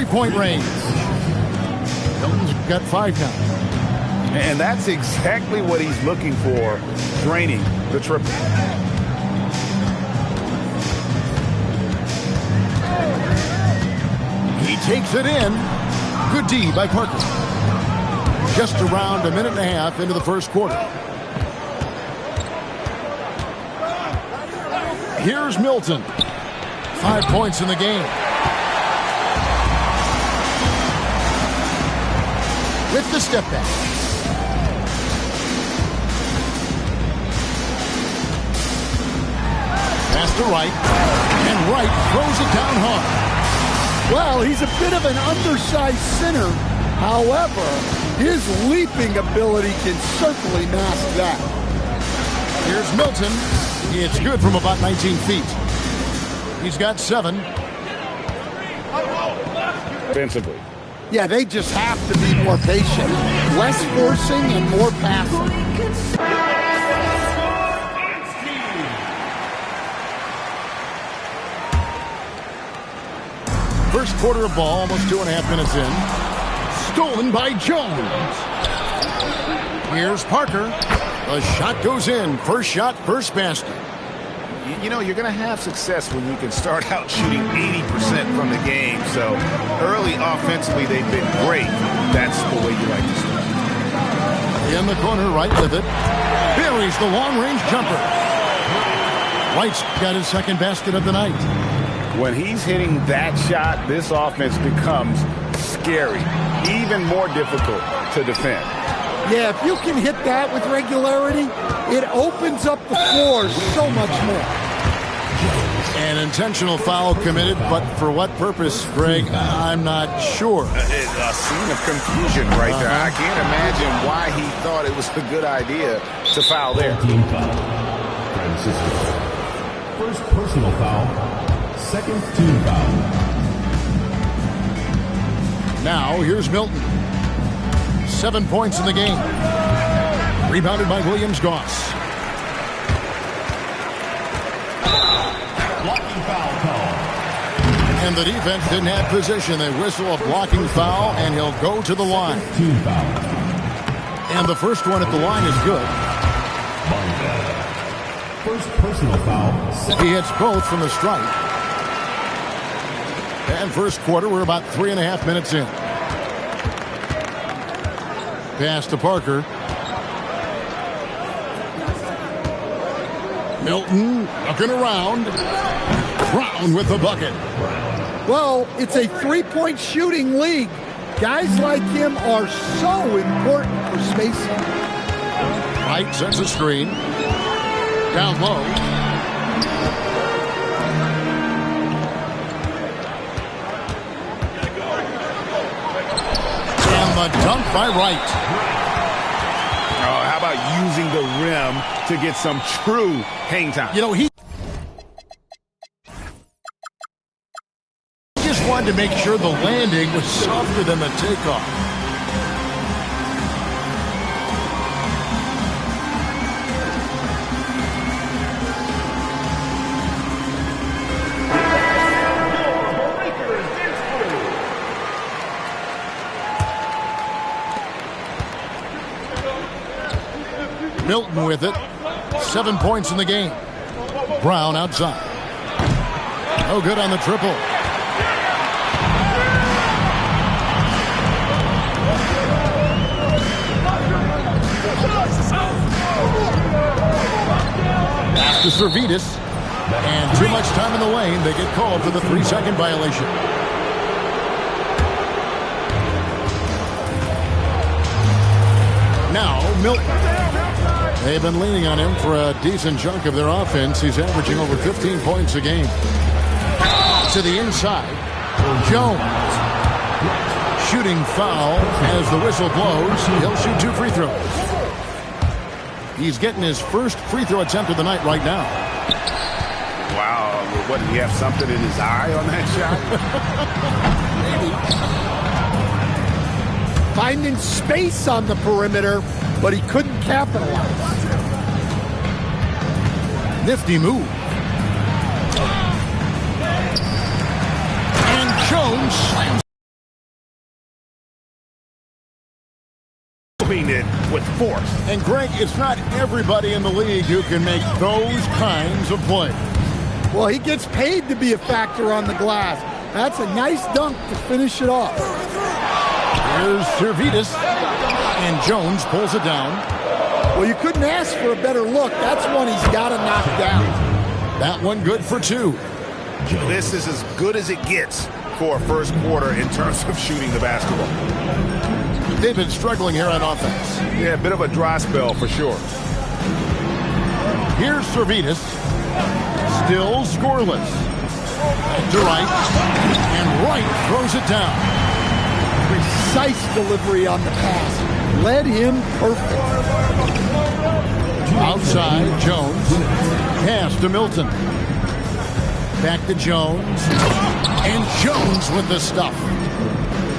3-point range. Milton's got 5 now. And that's exactly what he's looking for, draining the triple. He takes it in. Good D by Parker. Just around a minute and a half into the first quarter. Here's Milton. 5 points in the game. With the step back. Pass to Wright. And Wright throws it down hard. Well, he's a bit of an undersized center. However, his leaping ability can certainly mask that. Here's Milton. It's good from about 19 feet. He's got 7. Defensively. Yeah, they just have to be more patient. Less forcing and more passing. First quarter of ball, almost 2.5 minutes in. Stolen by Jones. Here's Parker. The shot goes in. First shot, first basket. You know, you're going to have success when you can start out shooting 80% from the game. So early offensively, they've been great. That's the way you like to start. In the corner, Wright with it. Buries the long-range jumper. Wright's got his second basket of the night. When he's hitting that shot, this offense becomes scary, even more difficult to defend. Yeah, if you can hit that with regularity, it opens up the floor so much more. An intentional foul committed, but for what purpose, Greg? I'm not sure. A scene of confusion right there. I can't imagine why he thought it was a good idea to foul there. Team foul. Francisco. First personal foul. Second team foul. Now, here's Milton. 7 points in the game. Rebounded by Williams-Goss. Blocking foul call. And the defense didn't have position. They whistle a blocking foul, and he'll go to the line. Team foul. And the first one at the line is good. First personal foul. He hits both from the stripe. And first quarter, we're about 3.5 minutes in. Pass to Parker. Milton looking around. Brown with the bucket. Well, it's a 3-point shooting league. Guys like him are so important for spacing. Wright sets a screen. Down low. A dunk by Wright. Oh, how about using the rim to get some true hang time? You know, he just wanted to make sure the landing was softer than the takeoff. Milton with it. 7 points in the game. Brown outside. No good on the triple. Pass to Servetus. And too much time in the lane. They get called for the 3-second violation. Now, Milton. They've been leaning on him for a decent chunk of their offense. He's averaging over 15 points a game. To the inside. Jones. Shooting foul as the whistle blows. He'll shoot 2 free throws. He's getting his first free throw attempt of the night right now. Wow. What, did he have something in his eye on that Maybe. Finding space on the perimeter, but he couldn't capitalize. Nifty move. And Jones slams force. And Greg, it's not everybody in the league who can make those kinds of plays. Well, he gets paid to be a factor on the glass. That's a nice dunk to finish it off. Here's Servetus, and Jones pulls it down. Well, you couldn't ask for a better look. That's one he's got to knock down. That one good for 2. This is as good as it gets for a first quarter in terms of shooting the basketball. They've been struggling here on offense. Yeah, a bit of a dry spell for sure. Here's Servetus. Still scoreless. To Wright. And Wright throws it down. Precise delivery on the pass. Led him perfect. Outside, Jones. Pass to Milton. Back to Jones. And Jones with the stuff.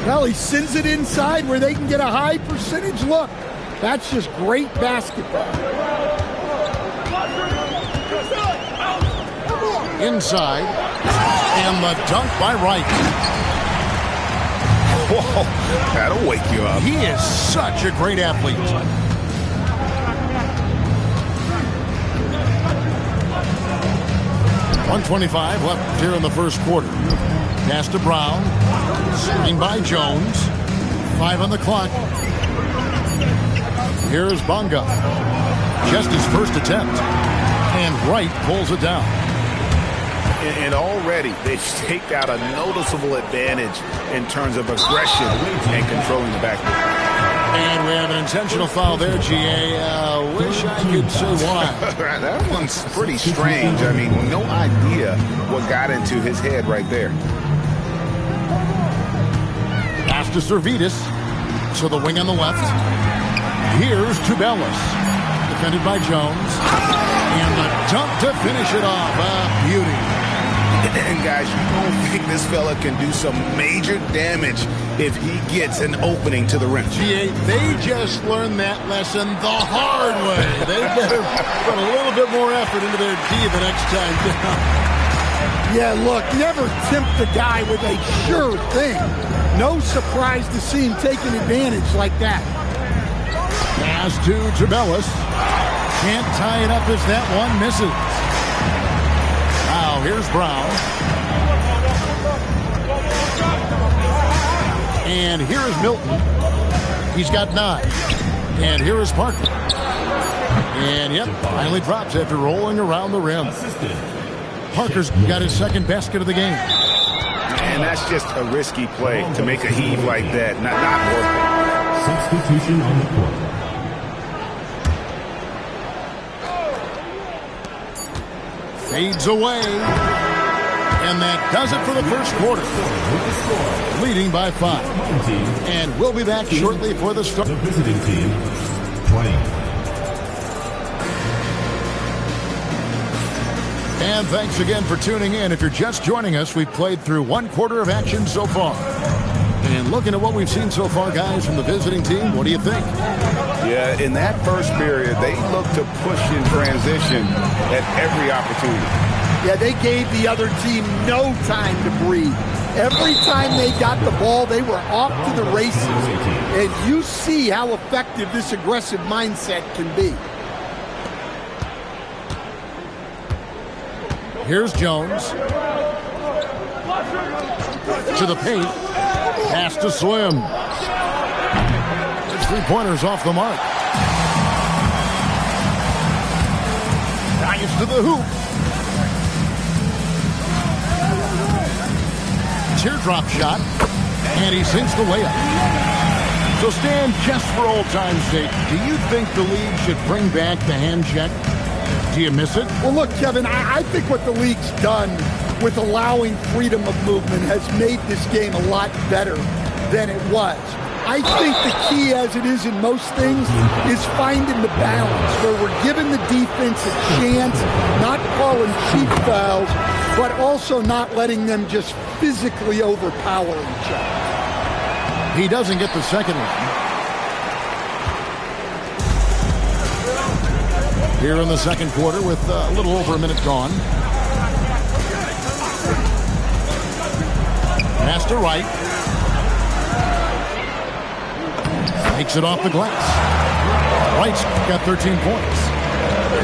Well, he sends it inside where they can get a high percentage look. That's just great basketball. Inside. And the dunk by Wright. Whoa, that'll wake you up. He is such a great athlete. .125 left here in the first quarter. Pass to Brown. Screen by Jones. 5 on the clock. Here's Bonga. Just his first attempt. And Wright pulls it down. And already they've staked out a noticeable advantage in terms of aggression and controlling the backcourt. And we have an intentional foul there, GA. Wish I could say why. That one's pretty strange. I mean, no idea what got into his head right there. Pass to Servetus. To the wing on the left. Here's Tubelis. Defended by Jones. And the dunk to finish it off. Beauty. And guys, you don't think this fella can do some major damage if he gets an opening to the rim. GA, they just learned that lesson the hard way. They better put a little bit more effort into their D the next time down. Yeah, look, never tempt the guy with a sure thing. No surprise to see him taking advantage like that. Pass to Tubelis. Can't tie it up as that one misses. Now here's Brown. And here is Milton. He's got 9. And here is Parker. And yep, finally drops after rolling around the rim. Parker's got his second basket of the game. And that's just a risky play to make a heave like that. Not worth it. Substitution on the court. Fades away. And that does it for the first quarter. Leading by 5. And we'll be back shortly for the start. The visiting team playing. And thanks again for tuning in. If you're just joining us, we've played through 1 quarter of action so far. And looking at what we've seen so far, guys, from the visiting team, what do you think? Yeah, in that first period, they looked to push in transition at every opportunity. Yeah, they gave the other team no time to breathe. Every time they got the ball, they were off to the races. And you see how effective this aggressive mindset can be. Here's Jones. To the paint. Pass to Slim. His 3-pointer's off the mark. Drives to the hoop. Teardrop shot. And he sinks the layup. So Stan, just for old time's sake, do you think the league should bring back the hand check? Do you miss it? Well, look, Kevin, I think what the league's done with allowing freedom of movement has made this game a lot better than it was. I think the key, as it is in most things, is finding the balance where we're giving the defense a chance, not calling cheap fouls, but also not letting them just physically overpower each other. He doesn't get the second one. Here in the second quarter with a little over a minute gone. Pass to Wright. Takes it off the glass. Wright's got 13 points.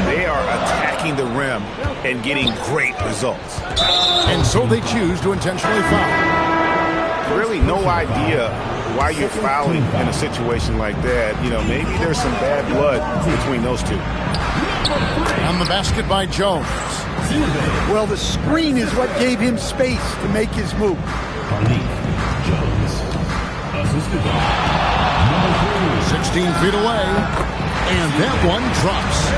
They are attacking the rim and getting great results. And so they choose to intentionally foul. Really no idea why you're fouling in a situation like that. You know, maybe there's some bad blood between those two. On the basket by Jones. Well, the screen is what gave him space to make his move. Jones. 16 feet away. And that one drops.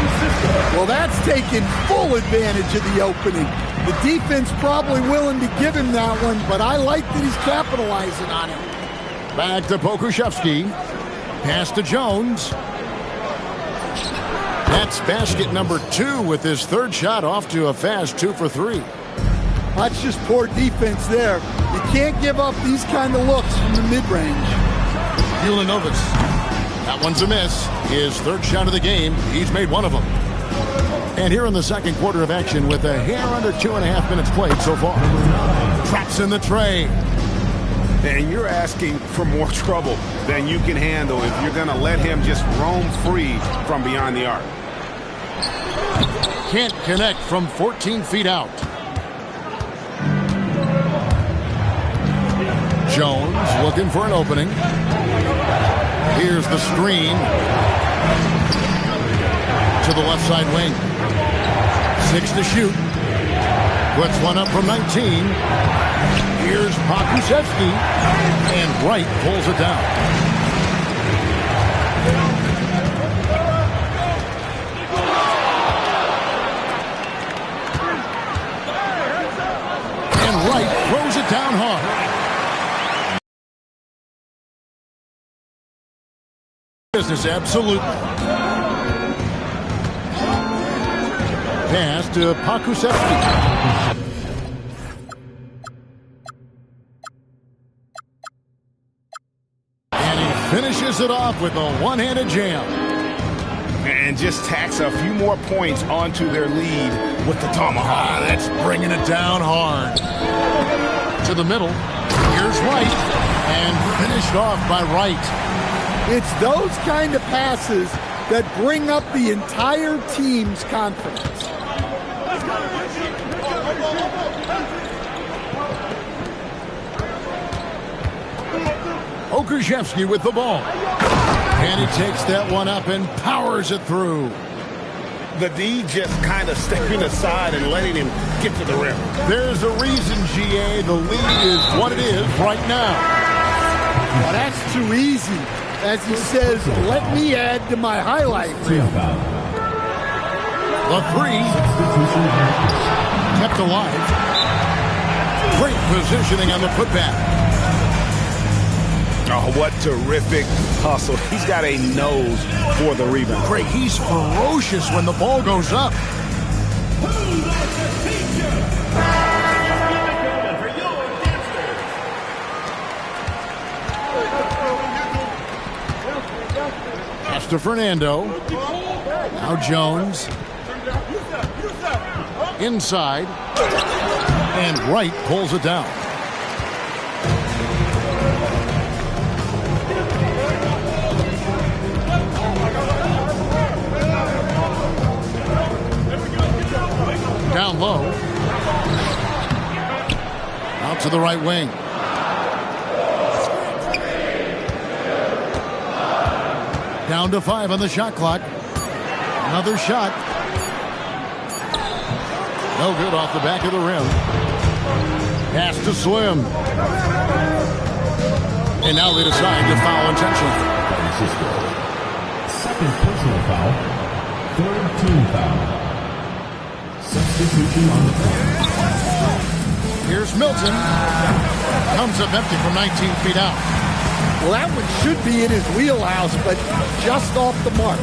Well, that's taken full advantage of the opening. The defense probably willing to give him that one, but I like that he's capitalizing on it. Back to Pokusevski. Pass to Jones. That's basket number 2 with his third shot off to a fast 2 for 3. That's just poor defense there. You can't give up these kind of looks from the mid-range. Ulanovas. That one's a miss. His third shot of the game. He's made one of them. And here in the second quarter of action with a hair under 2.5 minutes played so far. Traps in the tray. And you're asking for more trouble than you can handle if you're going to let him just roam free from beyond the arc. Can't connect from 14 feet out. Jones looking for an opening. Here's the screen to the left side wing. 6 to shoot. Puts one up from 19. Here's Pokusevski. And Wright pulls it down. And Wright throws it down hard. Business, absolutely. Pass to Pokusevski. And he finishes it off with a one-handed jam. And just tacks a few more points onto their lead with the tomahawk. That's bringing it down hard. To the middle. Here's Wright. And finished off by Wright. It's those kind of passes that bring up the entire team's confidence. Pokusevski with the ball. And he takes that one up and powers it through. The D just kind of stepping aside and letting him get to the rim. There's a reason, GA. The lead is what it is right now. Well, that's too easy. As he says, let me add to my highlight reel. The 3 kept alive. Great positioning on the putback. Oh, what terrific hustle. He's got a nose for the rebound. Great. He's ferocious when the ball goes up. Pass to Fernando. Now Jones. Inside. And Wright pulls it down. Down low. Out to the right wing. Down to 5 on the shot clock. Another shot. No good off the back of the rim. Pass to Slim. And now they decide to foul intentionally. Second personal foul. Third team foul. Substitution on the court. Here's Milton. Comes up empty from 19 feet out. Well, that one should be in his wheelhouse, but just off the mark.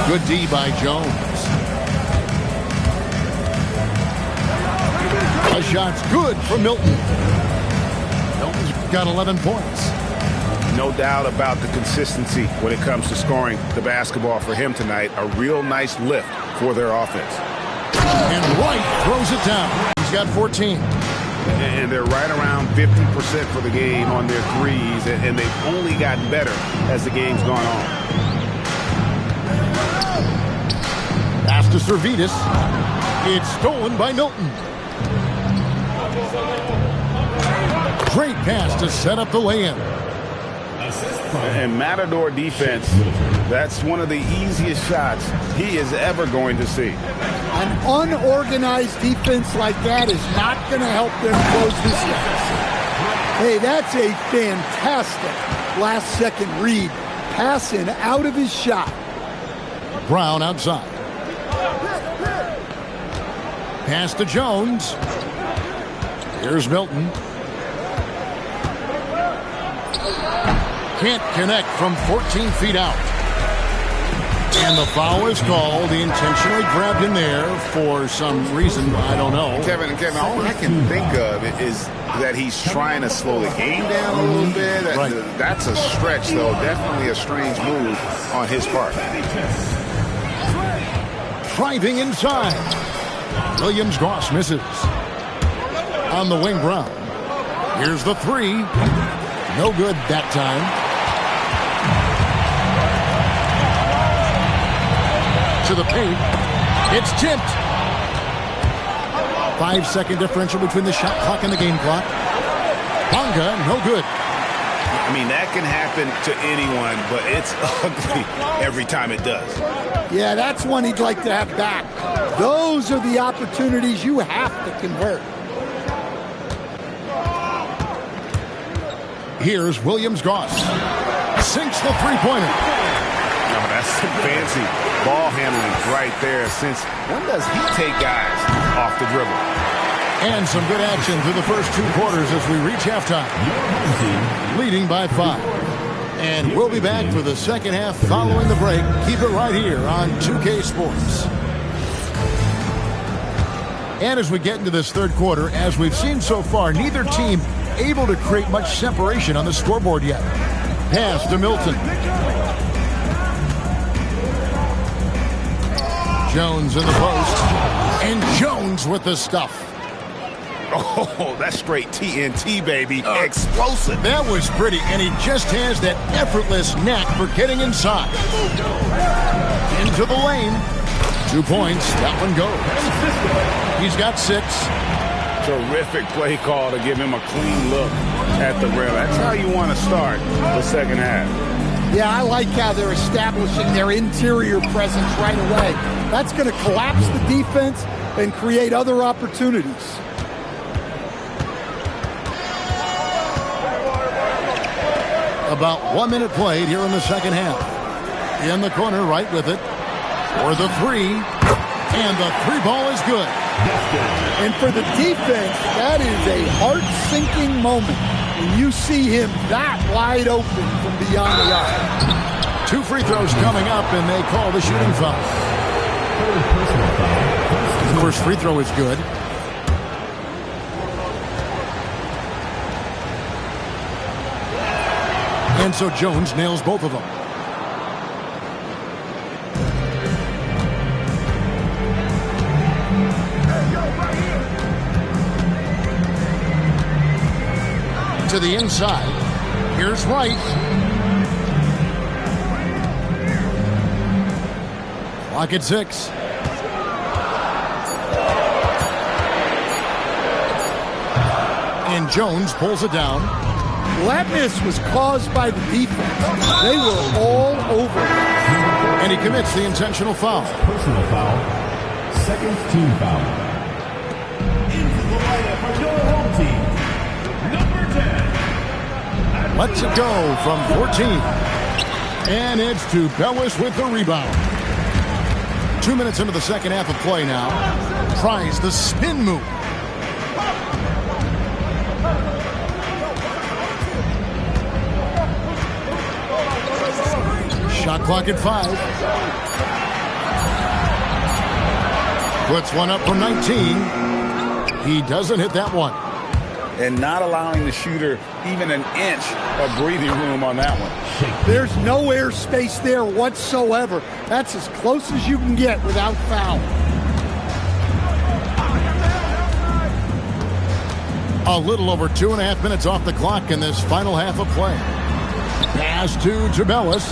Good D by Jones. A shot's good for Milton. Milton's got 11 points. No doubt about the consistency when it comes to scoring the basketball for him tonight. A real nice lift for their offense. And Wright throws it down. He's got 14. And they're right around 50% for the game on their threes, and they've only gotten better as the game's gone on. to Servetus. It's stolen by Milton. Great pass to set up the lay-in. And Matador defense, that's one of the easiest shots he is ever going to see. An unorganized defense like that is not going to help them close this deficit. Hey, that's a fantastic last-second read. Passing out of his shot. Brown outside. Pass to Jones. Here's Milton. Can't connect from 14 feet out. And the foul is called. He intentionally grabbed him there for some reason. I don't know. Kevin, all I can think of is that he's trying to slow the game down a little bit. That's a stretch, though. Definitely a strange move on his part. Driving inside. Williams-Goss misses. On the wing, Brown. Here's the three. No good that time. To the paint. It's tipped. 5-second differential between the shot clock and the game clock. Bonga, no good. I mean, that can happen to anyone, but it's ugly every time it does. Yeah, that's one he'd like to have back. Those are the opportunities you have to convert. Here's Williams-Goss. Sinks the three-pointer. No, that's some fancy ball handling right there. Since when does he take guys off the dribble? And some good action through the first 2 quarters as we reach halftime. Leading by 5. And we'll be back for the second half following the break. Keep it right here on 2K Sports. And as we get into this third quarter, as we've seen so far, neither team able to create much separation on the scoreboard yet. Pass to Milton. Jones in the post. And Jones with the stuff. Oh, that's straight TNT, baby. Explosive. That was pretty, and he just has that effortless knack for getting inside. Into the lane. 2 points. That one goes. He's got 6. Terrific play call to give him a clean look at the rim. That's how you want to start the second half. Yeah, I like how they're establishing their interior presence right away. That's going to collapse the defense and create other opportunities. About 1 minute played here in the second half. In the corner, right with it. For the three. And the three ball is good. And for the defense, that is a heart-sinking moment when you see him that wide open from beyond the arc. 2 free throws coming up, and they call the shooting foul. The first free throw is good. And so Jones nails both of them. To the inside. Here's Wright. Clock at 6. And Jones pulls it down. That miss was caused by the defense. They were all over it. And he commits the intentional foul. Personal foul. Second team foul. Into the lineup for your home team. Number 10. Lets it go from 14. And it's to Bellis with the rebound. 2 minutes into the second half of play now. Tries the spin move. Shot clock at 5. Puts one up from 19. He doesn't hit that one. And not allowing the shooter even an inch of breathing room on that one. There's no air space there whatsoever. That's as close as you can get without foul. A little over 2.5 minutes off the clock in this final half of play. Pass to Bellis.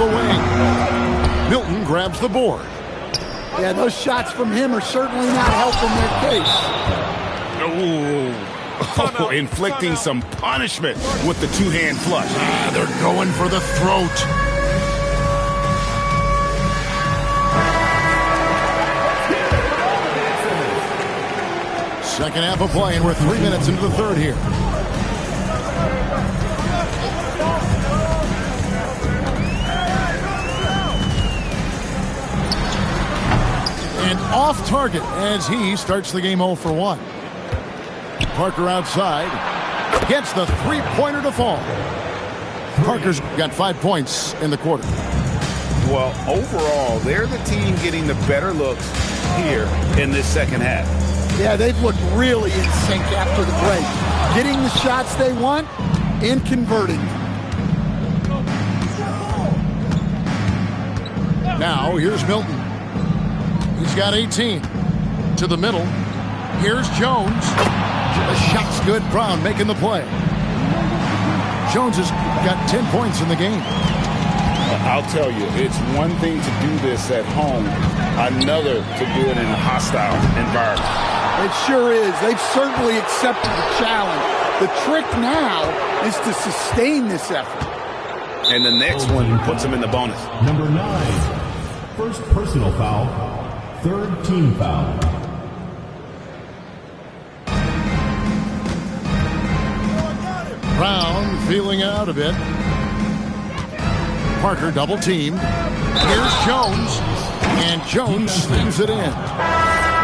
the wing. Milton grabs the board. Yeah, those shots from him are certainly not helping their case. Oh, inflicting some punishment with the two-hand flush. They're going for the throat. Second half of play, and we're 3 minutes into the third here. And off target as he starts the game 0 for 1. Parker outside. Gets the three-pointer to fall. Parker's got 5 points in the quarter. Well, overall, they're the team getting the better looks here in this second half. Yeah, they've looked really in sync after the break. Getting the shots they want and converting. Now, here's Milton. He's got 18. To the middle. Here's Jones. The shot's good. Brown making the play. Jones has got 10 points in the game. I'll tell you, it's one thing to do this at home, another to do it in a hostile environment. It sure is. They've certainly accepted the challenge. The trick now is to sustain this effort. And the next one puts them in the bonus. Number 9, first personal foul, third team foul. Brown feeling out a bit. Parker double teamed. Here's Jones. And Jones slings it in.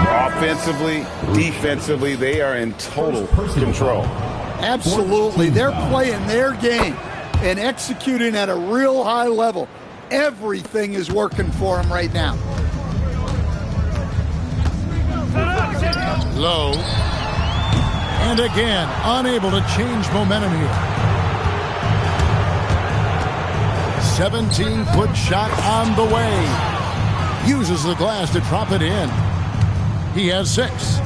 Offensively, defensively, they are in total control. Absolutely. They're playing their game and executing at a real high level. Everything is working for them right now. Low. And again, unable to change momentum here. 17-foot shot on the way. Uses the glass to drop it in. He has 6.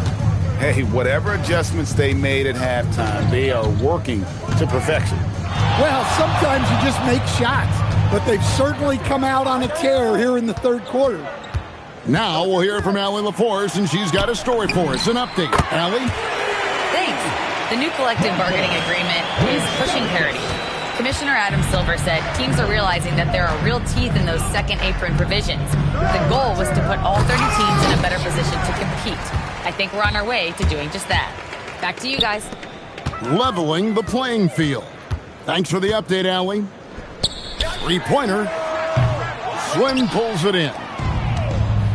Hey, whatever adjustments they made at halftime, they are working to perfection. Well, sometimes you just make shots, but they've certainly come out on a tear here in the third quarter. Now we'll hear from Allie LaForce, and she's got a story for us. An update. Allie? Thanks. The new collective bargaining agreement is pushing parity. Commissioner Adam Silver said teams are realizing that there are real teeth in those second apron provisions. The goal was to put all 30 teams in a better position to compete. I think we're on our way to doing just that. Back to you guys. Leveling the playing field. Thanks for the update, Allie. Three-pointer. Slim pulls it in.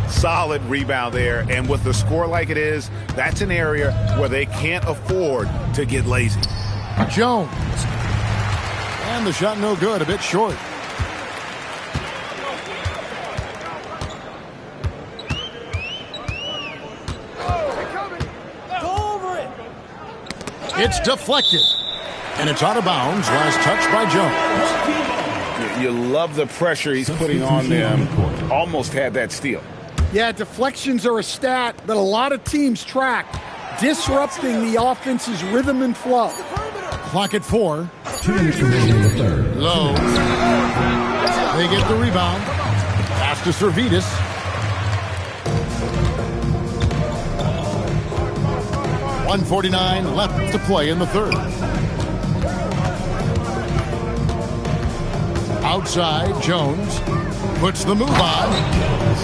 Solid rebound there, and with the score like it is, that's an area where they can't afford to get lazy. Jones. And the shot no good, a bit short. It's deflected. And it's out of bounds. Last touch by Jones. You love the pressure he's putting on them. Almost had that steal. Yeah, deflections are a stat that a lot of teams track, disrupting the offense's rhythm and flow. Clock at 4. 2 minutes remaining in the third. Low. They get the rebound. Pass to Servidis. .149 left to play in the third. Outside, Jones puts the move on,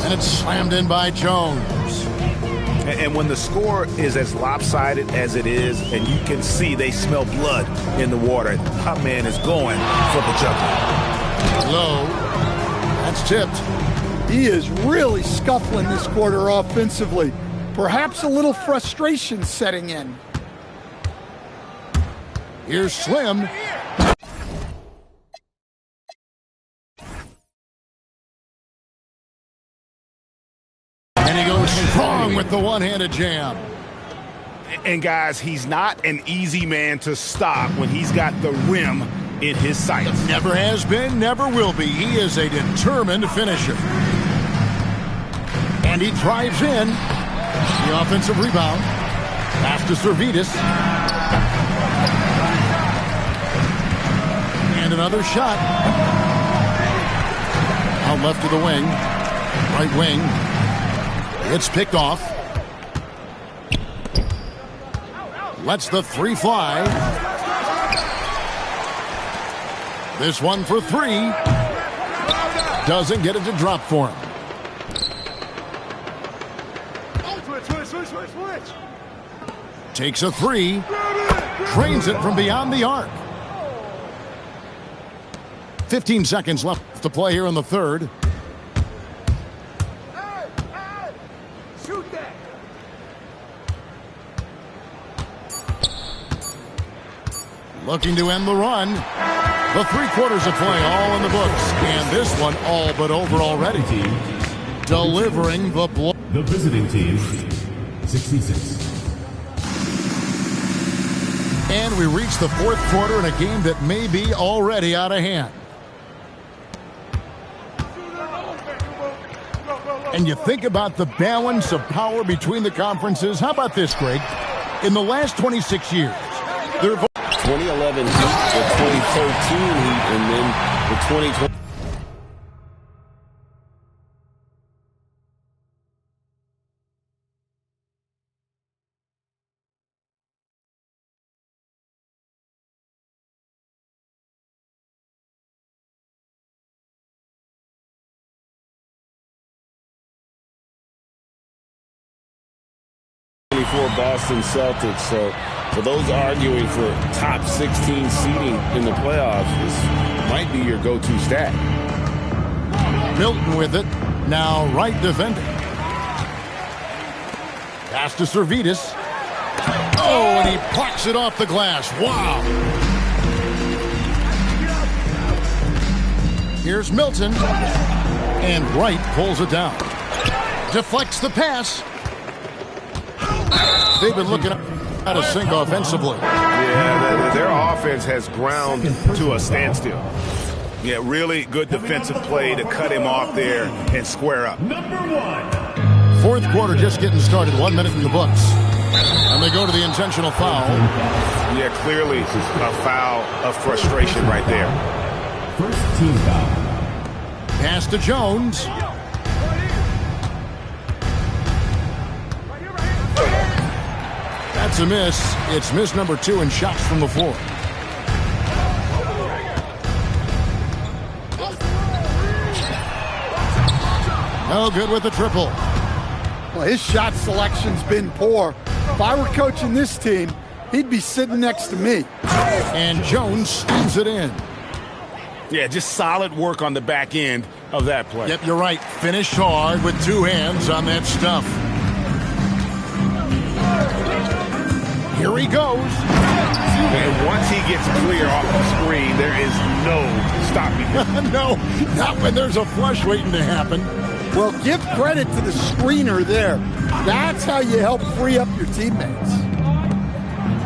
and it's slammed in by Jones. And when the score is as lopsided as it is, and you can see they smell blood in the water, top man is going for the jugular. Low. That's tipped. He is really scuffling this quarter offensively. Perhaps a little frustration setting in. Here's Slim. And he goes strong with the one-handed jam. And guys, he's not an easy man to stop when he's got the rim in his sights. Never has been, never will be. He is a determined finisher. And he drives in. The offensive rebound. Pass to Servidis. And another shot. Out left to the wing. Right wing. It's picked off. Lets the three fly. This one for three. Doesn't get it to drop for him. Takes a three. Trains it from beyond the arc. 15 seconds left to play here in the third. Looking to end the run. The 3 quarters of play all in the books. And this one all but over already. Delivering the blow. The visiting team, 66. And we reach the 4th quarter in a game that may be already out of hand. And you think about the balance of power between the conferences. How about this, Greg? In the last 26 years, there have 2011 Heat, the 2013 Heat, and then the 2020. Boston Celtics. So for those arguing for top 16 seeding in the playoffs, this might be your go-to stat. Milton with it. Now right defending. Pass to Servetus. Oh, and he plucks it off the glass. Wow. Here's Milton. And Wright pulls it down. Deflects the pass. They've been looking at a sink offensively. Yeah, their offense has ground to a standstill. Yeah, really good defensive play to cut him off there and square up. Number 1. 4th quarter just getting started. 1 minute in the books. And they go to the intentional foul. Yeah, clearly a foul of frustration right there. First team foul. Pass to Jones. That's a miss. It's miss number 2 in shots from the floor. No good with the triple. Well, his shot selection's been poor. If I were coaching this team, he'd be sitting next to me. And Jones steams it in. Yeah, just solid work on the back end of that play. Yep, you're right. Finish hard with 2 hands on that stuff. Here he goes. And once he gets clear off the screen, there is no stopping him. No, not when there's a flush waiting to happen. Well, give credit to the screener there. That's how you help free up your teammates.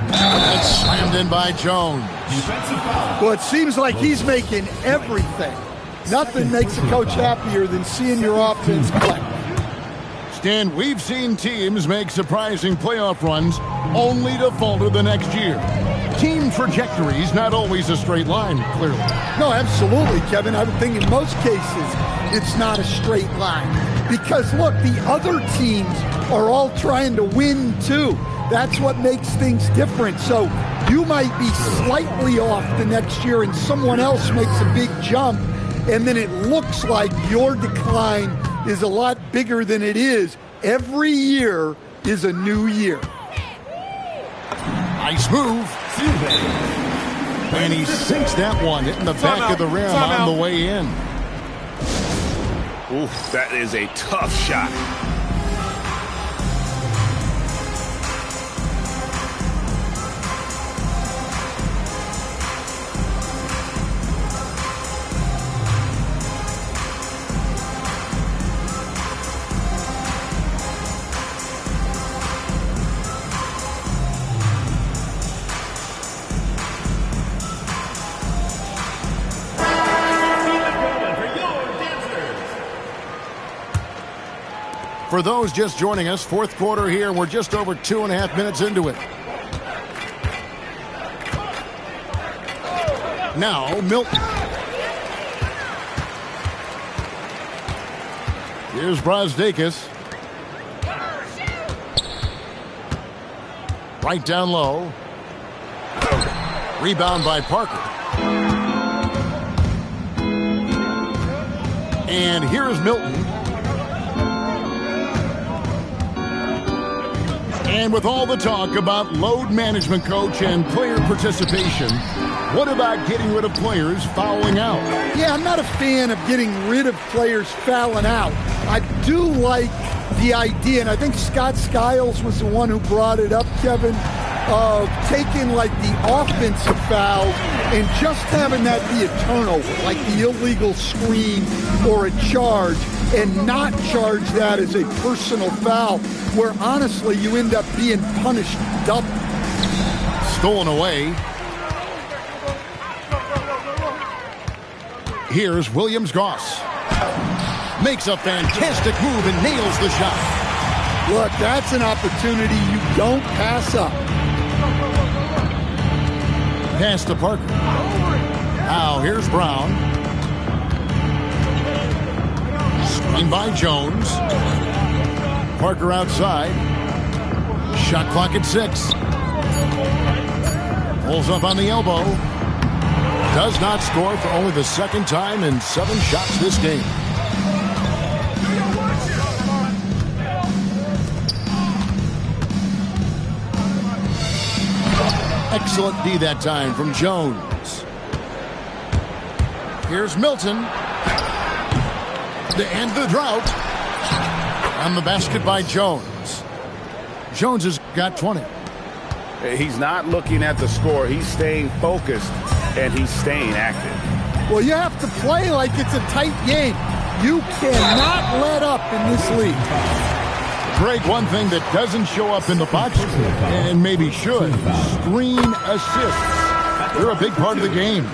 It's slammed in by Jones. Well, it seems like he's making everything. Nothing makes a coach happier than seeing your offense play. Stan, we've seen teams make surprising playoff runs only to falter the next year. Team trajectory's not always a straight line, clearly. No, absolutely, Kevin. I would think in most cases it's not a straight line. Because, look, the other teams are all trying to win, too. That's what makes things different. So you might be slightly off the next year and someone else makes a big jump, and then it looks like your decline is a lot bigger than it is. Every year is a new year. Nice move. And he sinks that one, hitting the back of the rim on the way in. Oof, that is a tough shot. For those just joining us, 4th quarter here. We're just over 2.5 minutes into it. Now, Milton. Here's Vaitkevicius. Right down low. Rebound by Parker. And here is Milton. And with all the talk about load management, coach, and player participation, what about getting rid of players fouling out? Yeah, I'm not a fan of getting rid of players fouling out. I do like the idea, and I think Scott Skiles was the one who brought it up, Kevin, of taking like the offensive fouls and just having that be a turnover, like the illegal screen or a charge, and not charge that as a personal foul, where honestly you end up being punished double. Stolen away. Here's Williams-Goss. Makes a fantastic move and nails the shot. Look, that's an opportunity you don't pass up. Pass to Parker. Now here's Brown. Screen by Jones. Parker outside. Shot clock at 6. Pulls up on the elbow. Does not score for only the second time in 7 shots this game. Excellent D that time from Jones. Here's Milton. To end the drought. On the basket by Jones. Jones has got 20. He's not looking at the score. He's staying focused, and he's staying active. Well, you have to play like it's a tight game. You cannot let up in this league. Greg, one thing that doesn't show up in the box score, and maybe should, screen assists. They're a big part of the game.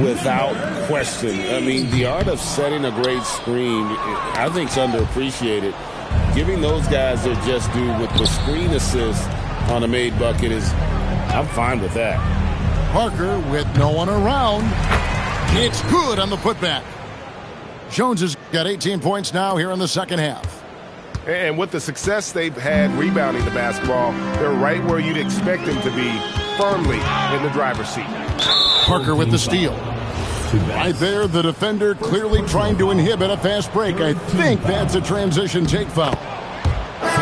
Without question. I mean, the art of setting a great screen, I think, is underappreciated. Giving those guys their just due with the screen assist on a made bucket is, I'm fine with that. Parker with no one around. It's good on the putback. Jones has got 18 points now here in the second half. And with the success they've had rebounding the basketball, they're right where you'd expect them to be, firmly in the driver's seat. Parker with the steal. Right there, the defender clearly trying to inhibit a fast break. I think that's a transition take foul.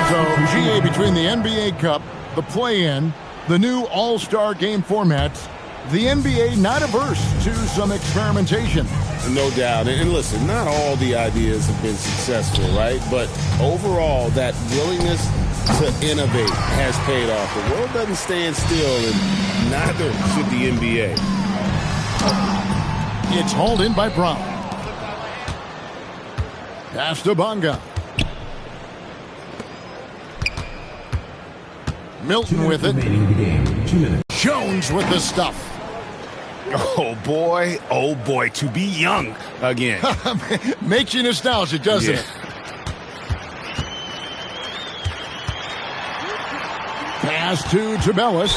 So, GA, between the NBA Cup, the play-in, the new All-Star game formats, the NBA not averse to some experimentation. No doubt. And listen, not all the ideas have been successful, right? But overall, that willingness to innovate has paid off. The world doesn't stand still, and neither should the NBA. It's hauled in by Brown. Pass to Bonga. Milton with it. Jones with the stuff. Oh boy, to be young again. Makes you nostalgic, doesn't it? Pass to Tabellis.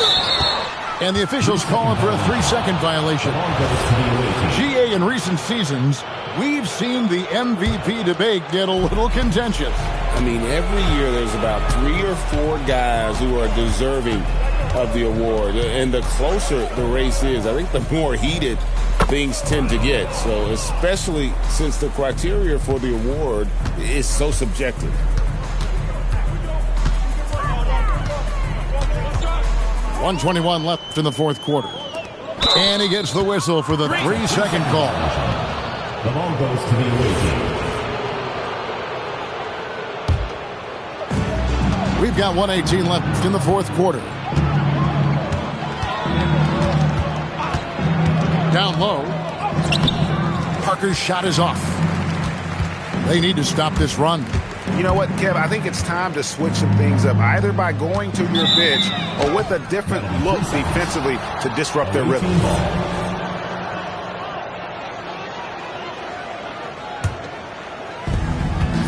And the officials calling for a 3-second violation. GA, in recent seasons, we've seen the MVP debate get a little contentious. I mean, every year there's about 3 or 4 guys who are deserving of the award. And the closer the race is, I think the more heated things tend to get. So especially since the criteria for the award is so subjective. .121 left in the fourth quarter. And he gets the whistle for the 3-second call. The ball goes to the away team. We've got 1:18 left in the fourth quarter. Down low. Parker's shot is off. They need to stop this run. You know what, Kev? I think it's time to switch some things up, either by going to your bench or with a different look defensively to disrupt their rhythm.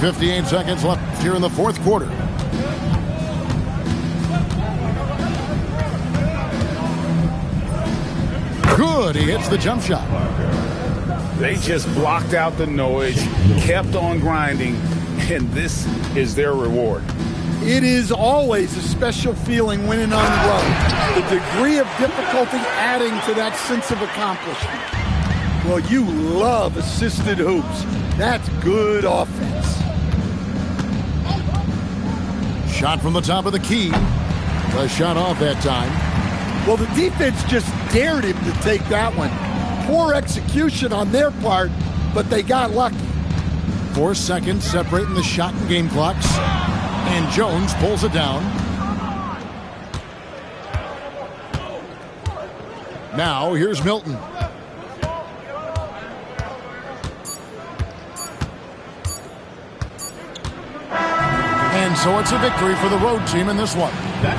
58 seconds left here in the fourth quarter. Good, he hits the jump shot. They just blocked out the noise, kept on grinding, And this is their reward. It is always a special feeling winning on the road. The degree of difficulty adding to that sense of accomplishment. Well, you love assisted hoops. That's good offense. Shot from the top of the key. The shot off that time. Well, the defense just dared him to take that one. Poor execution on their part, but they got lucky. 4 seconds separating the shot and game clocks. And Jones pulls it down. Now here's Milton. And so it's a victory for the road team in this one.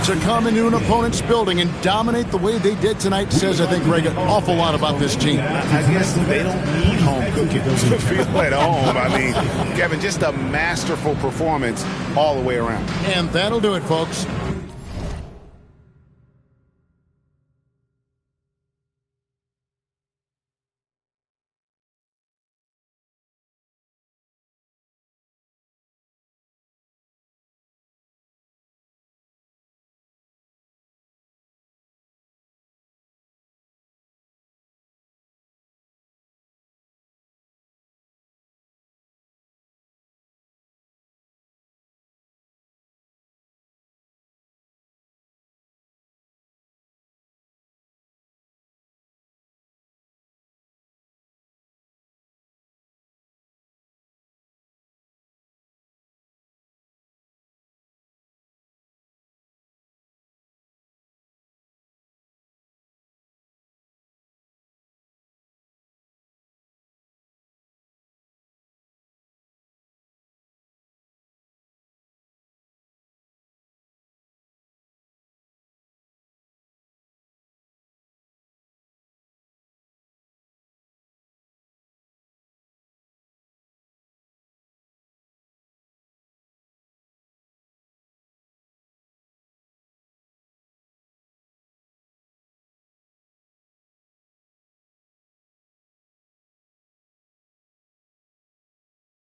To come into an opponent's building and dominate the way they did tonight says, I think, Greg, an awful lot about this team. I guess they don't need home cooking to feel at home. I mean, Kevin, just a masterful performance all the way around. And that'll do it, folks.